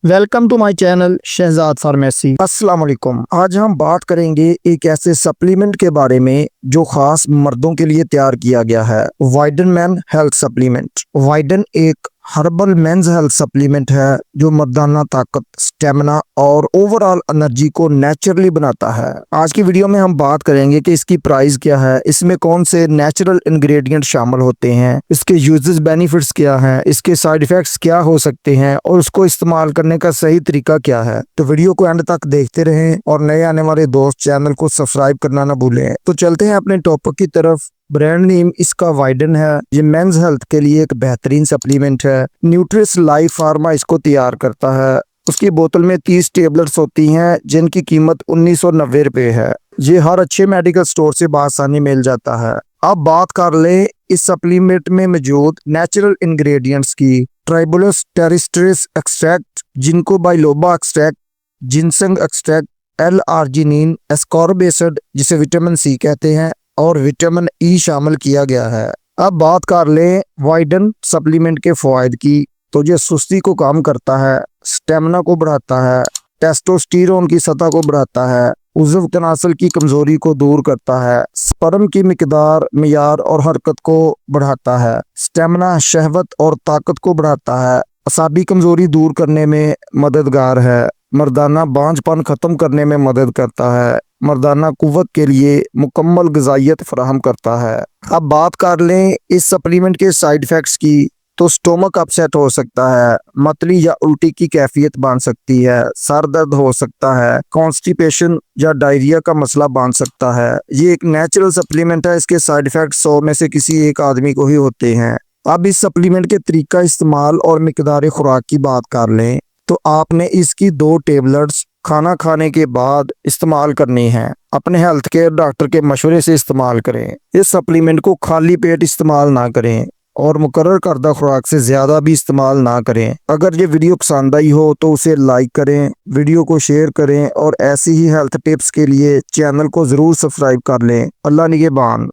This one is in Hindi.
Welcome to my channel Shahzad pharmacy. अस्सलाम वालेकुम। आज हम बात करेंगे एक ऐसे सप्लीमेंट के बारे में जो खास मर्दों के लिए तैयार किया गया है, widen man health supplement. Widen एक हर्बल मेंस हेल्थ सप्लीमेंट है जो मर्दाना ताकत, स्टेमिना और ओवरऑल एनर्जी को नेचुरली बनाता है। आज की वीडियो में हम बात करेंगे कि इसकी प्राइस क्या है, इसमें कौन से नेचुरल इंग्रेडिएंट शामिल होते हैं, इसके यूजेस बेनिफिट्स क्या हैं, इसके साइड इफेक्ट्स क्या हो सकते हैं और उसको इस्तेमाल करने का सही तरीका क्या है। तो वीडियो को एंड तक देखते रहें और नए आने वाले दोस्त चैनल को सब्सक्राइब करना ना भूलें। तो चलते हैं अपने टॉपिक की तरफ। ब्रांड नेम इसका वाइडन है। ये मेंस हेल्थ के लिए एक बेहतरीन सप्लीमेंट है। न्यूट्रिस लाइफ फार्मा इसको तैयार करता है। उसकी बोतल में 30 टेबलेट्स होती हैं जिनकी कीमत 1990 रुपए है। ये हर अच्छे मेडिकल स्टोर से बआसानी मिल जाता है। अब बात कर ले इस सप्लीमेंट में मौजूद नेचुरल इंग्रेडिएंट्स की। Tribulus terrestris extract, ginkgo biloba extract, ginseng extract, L arginine, ascorbic acid जिसे विटामिन सी कहते हैं और विटामिन ई शामिल किया गया है। अब बात कर ले वाइडन सप्लीमेंट के फवायद की। तो ये सुस्ती को कम करता है, स्टेमिना को बढ़ाता है, टेस्टोस्टेरोन की सतह को बढ़ाता है, उज़्व तनासल की कमजोरी को दूर करता है, स्पर्म की मिकदार, मियार और हरकत को बढ़ाता है, स्टेमिना, शहवत और ताकत को बढ़ाता है, असाबी कमजोरी दूर करने में मददगार है, मर्दाना बांझपन खत्म करने में मदद करता है, मर्दाना कुव्वत के लिए मुकम्मल ग़िज़ाइयत फराहम करता है। अब बात कर लें इस सप्लीमेंट के साइड इफ़ेक्ट्स की। तो स्टोमक अपसेट हो सकता है, मतली या उल्टी की कैफियत बन सकती है, सर दर्द हो सकता है, कॉन्स्टिपेशन या डायरिया का मसला बन सकता है। ये एक नेचुरल सप्लीमेंट है, इसके साइड इफ़ेक्ट 100 में से किसी एक आदमी को ही होते हैं। अब इस सप्लीमेंट के तरीका इस्तेमाल और मिकदार खुराक की बात कर लें तो आपने इसकी 2 टेबलेट्स खाना खाने के बाद इस्तेमाल करनी है। अपने हेल्थ केयर डॉक्टर के मशवरे से इस्तेमाल करें। इस सप्लीमेंट को खाली पेट इस्तेमाल ना करें और मुकर्रर करदा खुराक से ज़्यादा भी इस्तेमाल ना करें। अगर ये वीडियो पसंद आई हो तो उसे लाइक करें, वीडियो को शेयर करें और ऐसी ही हेल्थ टिप्स के लिए चैनल को ज़रूर सब्सक्राइब कर लें। अल्लाह निगहबान।